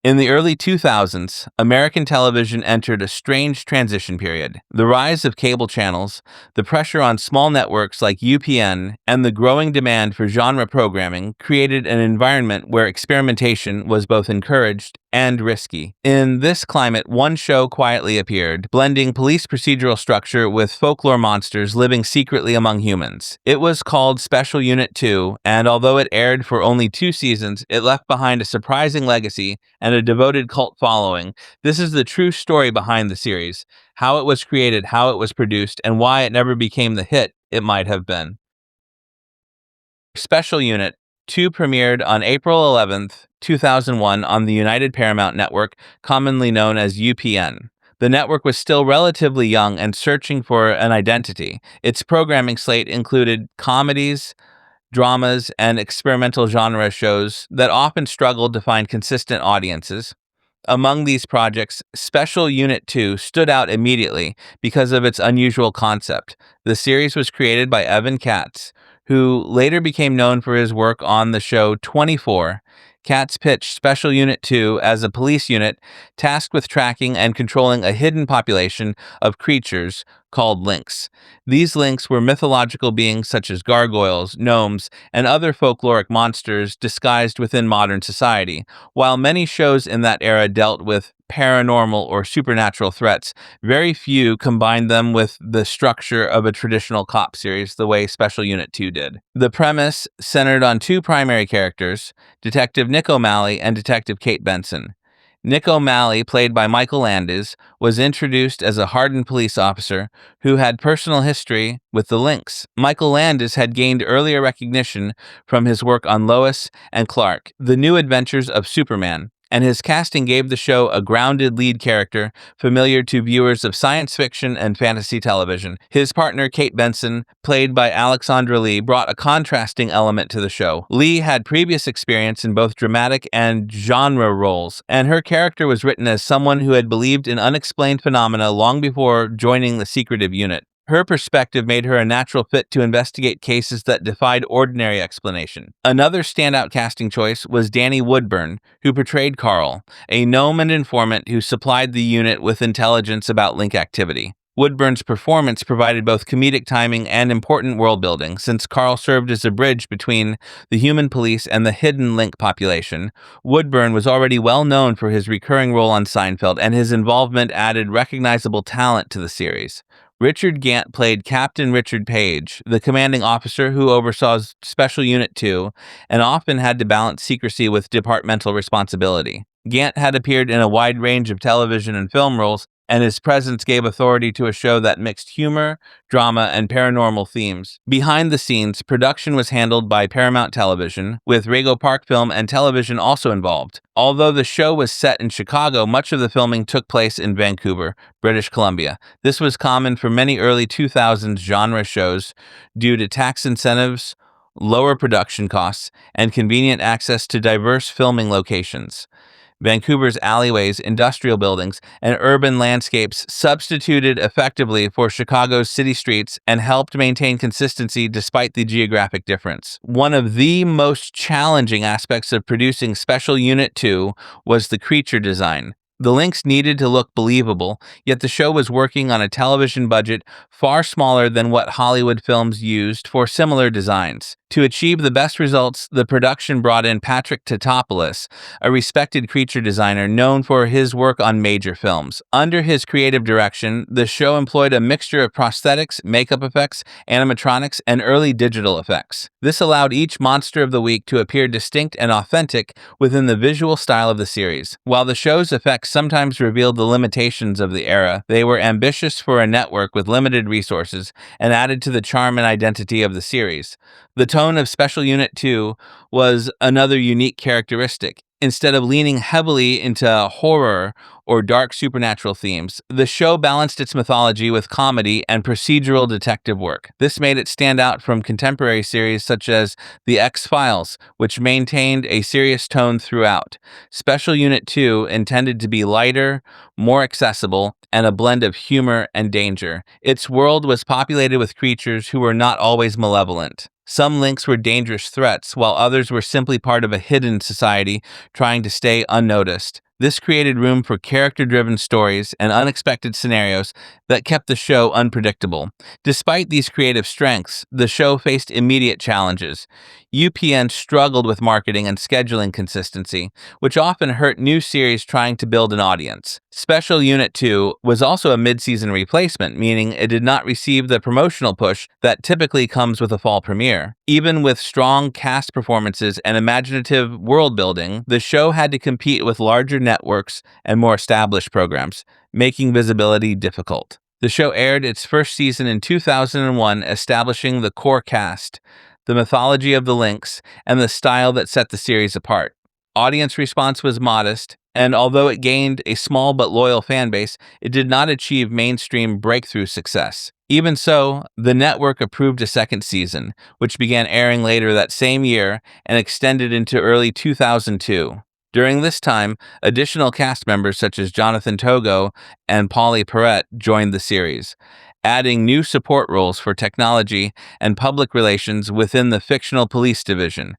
In the early 2000s, American television entered a strange transition period. The rise of cable channels, the pressure on small networks like UPN, and the growing demand for genre programming created an environment where experimentation was both encouraged and risky. In this climate, one show quietly appeared, blending police procedural structure with folklore monsters living secretly among humans. It was called Special Unit 2, and although it aired for only 2 seasons, it left behind a surprising legacy and a devoted cult following. This is the true story behind the series, how it was created, how it was produced, and why it never became the hit it might have been. Special Unit 2 premiered on April 11th, 2001 on the United Paramount Network, commonly known as UPN. The network was still relatively young and searching for an identity. Its programming slate included comedies, dramas, and experimental genre shows that often struggled to find consistent audiences. Among these projects, Special Unit 2 stood out immediately because of its unusual concept. The series was created by Evan Katz, who later became known for his work on the show 24. Katz pitched Special Unit 2 as a police unit tasked with tracking and controlling a hidden population of creatures called lynx. These lynx were mythological beings such as gargoyles, gnomes, and other folkloric monsters disguised within modern society. While many shows in that era dealt with paranormal or supernatural threats, very few combined them with the structure of a traditional cop series the way Special Unit 2 did. The premise centered on two primary characters, Detective Nick O'Malley and Detective Kate Benson. Nick O'Malley, played by Michael Landis, was introduced as a hardened police officer who had personal history with the Lynx. Michael Landis had gained earlier recognition from his work on Lois and Clark, The New Adventures of Superman, and his casting gave the show a grounded lead character familiar to viewers of science fiction and fantasy television. His partner, Kate Benson, played by Alexandra Lee, brought a contrasting element to the show. Lee had previous experience in both dramatic and genre roles, and her character was written as someone who had believed in unexplained phenomena long before joining the secretive unit. Her perspective made her a natural fit to investigate cases that defied ordinary explanation. Another standout casting choice was Danny Woodburn, who portrayed Carl, a gnome and informant who supplied the unit with intelligence about link activity. Woodburn's performance provided both comedic timing and important world building, since Carl served as a bridge between the human police and the hidden link population. Woodburn was already well known for his recurring role on Seinfeld, and his involvement added recognizable talent to the series. Richard Gant played Captain Richard Page, the commanding officer who oversaw Special Unit 2 and often had to balance secrecy with departmental responsibility. Gant had appeared in a wide range of television and film roles, and his presence gave authority to a show that mixed humor, drama, and paranormal themes. Behind the scenes, production was handled by Paramount Television, with Rego Park Film and Television also involved. Although the show was set in Chicago, much of the filming took place in Vancouver, British Columbia. This was common for many early 2000s genre shows due to tax incentives, lower production costs, and convenient access to diverse filming locations. Vancouver's alleyways, industrial buildings, and urban landscapes substituted effectively for Chicago's city streets and helped maintain consistency despite the geographic difference. One of the most challenging aspects of producing Special Unit 2 was the creature design. The lynx needed to look believable, yet the show was working on a television budget far smaller than what Hollywood films used for similar designs. To achieve the best results, the production brought in Patrick Tatopoulos, a respected creature designer known for his work on major films. Under his creative direction, the show employed a mixture of prosthetics, makeup effects, animatronics, and early digital effects. This allowed each monster of the week to appear distinct and authentic within the visual style of the series. While the show's effects sometimes revealed the limitations of the era, they were ambitious for a network with limited resources and added to the charm and identity of the series. The tone of Special Unit 2 was another unique characteristic. Instead of leaning heavily into horror or dark supernatural themes, the show balanced its mythology with comedy and procedural detective work. This made it stand out from contemporary series such as The X-Files, which maintained a serious tone throughout. Special Unit 2 intended to be lighter, more accessible, and a blend of humor and danger. Its world was populated with creatures who were not always malevolent. Some lynx were dangerous threats, while others were simply part of a hidden society trying to stay unnoticed. This created room for character-driven stories and unexpected scenarios that kept the show unpredictable. Despite these creative strengths, the show faced immediate challenges. UPN struggled with marketing and scheduling consistency, which often hurt new series trying to build an audience. Special Unit 2 was also a mid-season replacement, meaning it did not receive the promotional push that typically comes with a fall premiere. Even with strong cast performances and imaginative world building, the show had to compete with larger networks and more established programs, making visibility difficult. The show aired its first season in 2001, establishing the core cast, the mythology of the Lynx, and the style that set the series apart. Audience response was modest, and although it gained a small but loyal fan base, it did not achieve mainstream breakthrough success. Even so, the network approved a second season, which began airing later that same year and extended into early 2002. During this time, additional cast members such as Jonathan Togo and Polly Perrette joined the series, adding new support roles for technology and public relations within the fictional police division.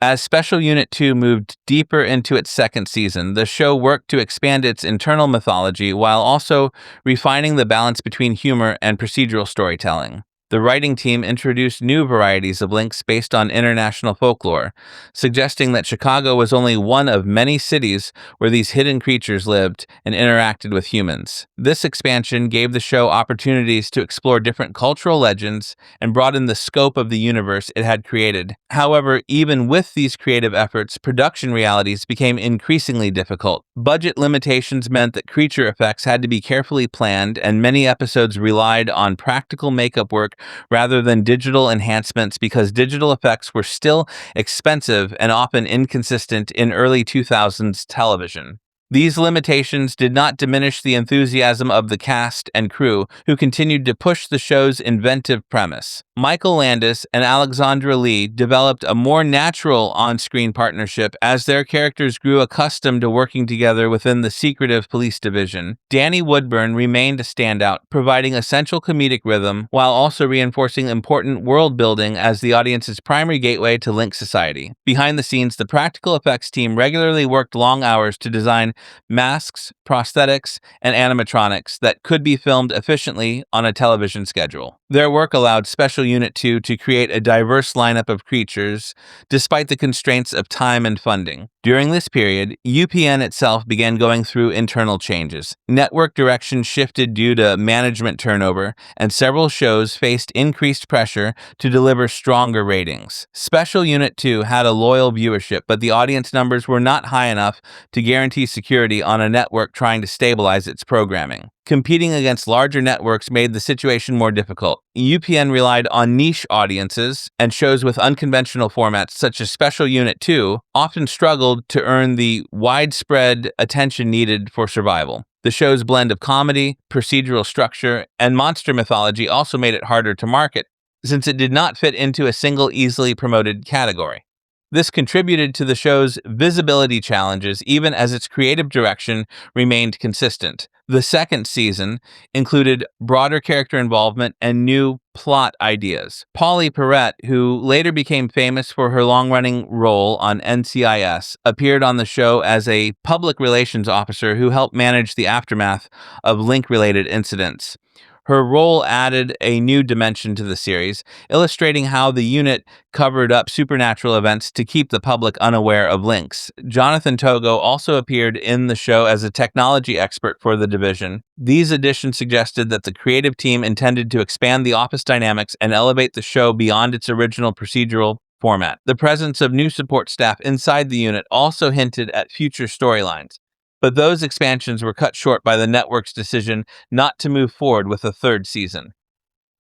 As Special Unit 2 moved deeper into its second season, the show worked to expand its internal mythology while also refining the balance between humor and procedural storytelling. The writing team introduced new varieties of links based on international folklore, suggesting that Chicago was only one of many cities where these hidden creatures lived and interacted with humans. This expansion gave the show opportunities to explore different cultural legends and broaden the scope of the universe it had created. However, even with these creative efforts, production realities became increasingly difficult. Budget limitations meant that creature effects had to be carefully planned, and many episodes relied on practical makeup work rather than digital enhancements because digital effects were still expensive and often inconsistent in early 2000s television. These limitations did not diminish the enthusiasm of the cast and crew, who continued to push the show's inventive premise. Michael Landis and Alexandra Lee developed a more natural on-screen partnership as their characters grew accustomed to working together within the secretive police division. Danny Woodburn remained a standout, providing essential comedic rhythm while also reinforcing important world building as the audience's primary gateway to Link Society. Behind the scenes, the practical effects team regularly worked long hours to design masks, prosthetics, and animatronics that could be filmed efficiently on a television schedule. Their work allowed Special Unit 2 to create a diverse lineup of creatures, despite the constraints of time and funding. During this period, UPN itself began going through internal changes. Network direction shifted due to management turnover, and several shows faced increased pressure to deliver stronger ratings. Special Unit 2 had a loyal viewership, but the audience numbers were not high enough to guarantee security on a network trying to stabilize its programming. Competing against larger networks made the situation more difficult. UPN relied on niche audiences, and shows with unconventional formats such as Special Unit 2 often struggled to earn the widespread attention needed for survival. The show's blend of comedy, procedural structure, and monster mythology also made it harder to market, since it did not fit into a single easily promoted category. This contributed to the show's visibility challenges even as its creative direction remained consistent. The second season included broader character involvement and new plot ideas. Polly Perrette, who later became famous for her long-running role on NCIS, appeared on the show as a public relations officer who helped manage the aftermath of Link-related incidents. Her role added a new dimension to the series, illustrating how the unit covered up supernatural events to keep the public unaware of links. Jonathan Togo also appeared in the show as a technology expert for the division. These additions suggested that the creative team intended to expand the office dynamics and elevate the show beyond its original procedural format. The presence of new support staff inside the unit also hinted at future storylines, but those expansions were cut short by the network's decision not to move forward with a third season.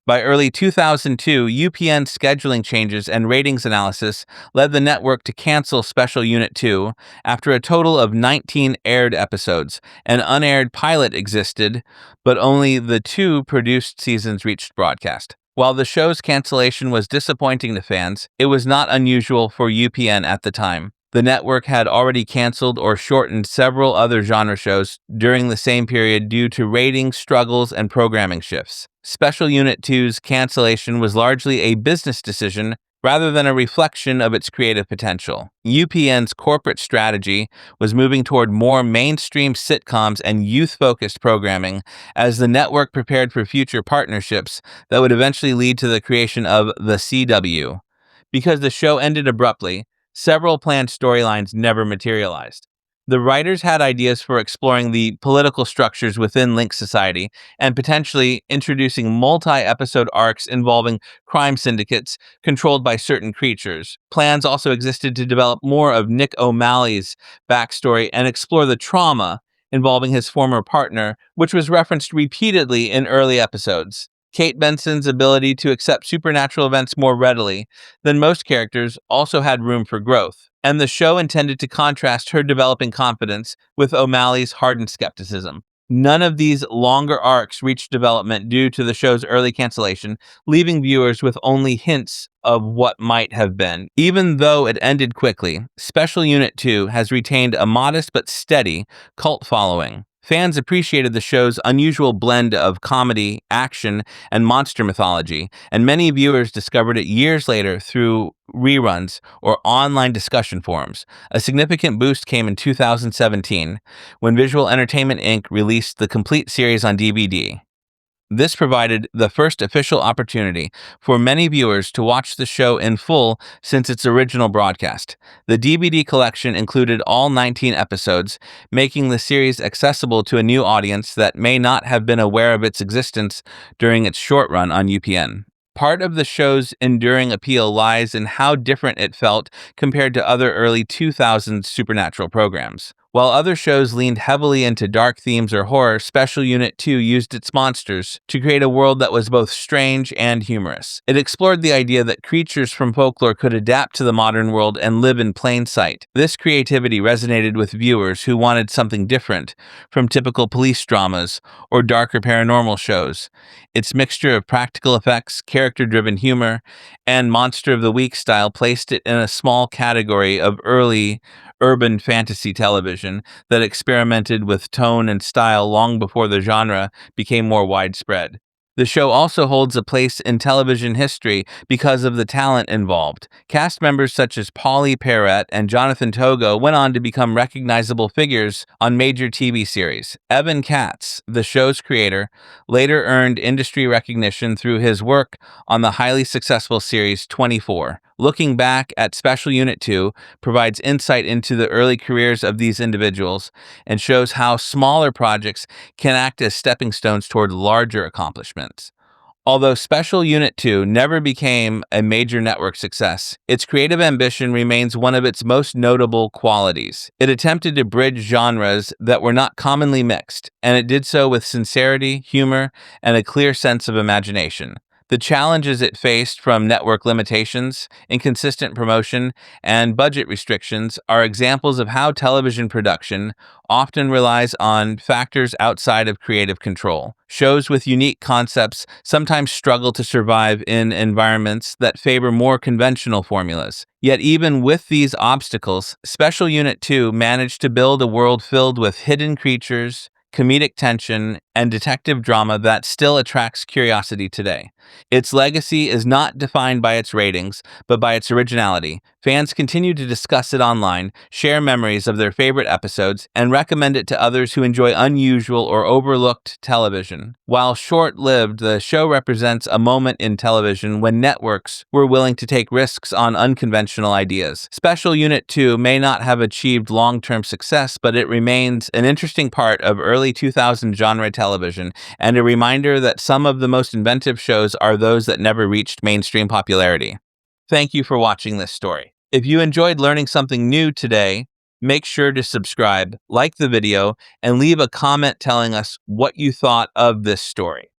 By early 2002, UPN scheduling changes and ratings analysis led the network to cancel Special Unit 2 after a total of 19 aired episodes. An unaired pilot existed, but only the 2 produced seasons reached broadcast. While the show's cancellation was disappointing to fans, it was not unusual for UPN at the time. The network had already canceled or shortened several other genre shows during the same period due to rating struggles and programming shifts. Special Unit 2's cancellation was largely a business decision rather than a reflection of its creative potential. UPN's corporate strategy was moving toward more mainstream sitcoms and youth-focused programming as the network prepared for future partnerships that would eventually lead to the creation of the CW. Because the show ended abruptly, several planned storylines never materialized. The writers had ideas for exploring the political structures within Link Society and potentially introducing multi-episode arcs involving crime syndicates controlled by certain creatures. Plans also existed to develop more of Nick O'Malley's backstory and explore the trauma involving his former partner, which was referenced repeatedly in early episodes. Kate Benson's ability to accept supernatural events more readily than most characters also had room for growth, and the show intended to contrast her developing confidence with O'Malley's hardened skepticism. None of these longer arcs reached development due to the show's early cancellation, leaving viewers with only hints of what might have been. Even though it ended quickly, Special Unit 2 has retained a modest but steady cult following. Fans appreciated the show's unusual blend of comedy, action, and monster mythology, and many viewers discovered it years later through reruns or online discussion forums. A significant boost came in 2017 when Visual Entertainment Inc. released the complete series on DVD. This provided the first official opportunity for many viewers to watch the show in full since its original broadcast. The DVD collection included all 19 episodes, making the series accessible to a new audience that may not have been aware of its existence during its short run on UPN. Part of the show's enduring appeal lies in how different it felt compared to other early 2000s supernatural programs. While other shows leaned heavily into dark themes or horror, Special Unit 2 used its monsters to create a world that was both strange and humorous. It explored the idea that creatures from folklore could adapt to the modern world and live in plain sight. This creativity resonated with viewers who wanted something different from typical police dramas or darker paranormal shows. Its mixture of practical effects, character-driven humor, and Monster of the Week style placed it in a small category of early urban fantasy television that experimented with tone and style long before the genre became more widespread. The show also holds a place in television history because of the talent involved. Cast members such as Polly Perrette and Jonathan Togo went on to become recognizable figures on major TV series. Evan Katz, the show's creator, later earned industry recognition through his work on the highly successful series 24. Looking back at Special Unit 2 provides insight into the early careers of these individuals and shows how smaller projects can act as stepping stones toward larger accomplishments. Although Special Unit 2 never became a major network success, its creative ambition remains one of its most notable qualities. It attempted to bridge genres that were not commonly mixed, and it did so with sincerity, humor, and a clear sense of imagination. The challenges it faced from network limitations, inconsistent promotion, and budget restrictions are examples of how television production often relies on factors outside of creative control. Shows with unique concepts sometimes struggle to survive in environments that favor more conventional formulas. Yet even with these obstacles, Special Unit 2 managed to build a world filled with hidden creatures, comedic tension, and detective drama that still attracts curiosity today. Its legacy is not defined by its ratings, but by its originality. Fans continue to discuss it online, share memories of their favorite episodes, and recommend it to others who enjoy unusual or overlooked television. While short-lived, the show represents a moment in television when networks were willing to take risks on unconventional ideas. Special Unit 2 may not have achieved long-term success, but it remains an interesting part of early 2000 genre television and a reminder that some of the most inventive shows are those that never reached mainstream popularity. Thank you for watching this story. If you enjoyed learning something new today, make sure to subscribe, like the video, and leave a comment telling us what you thought of this story.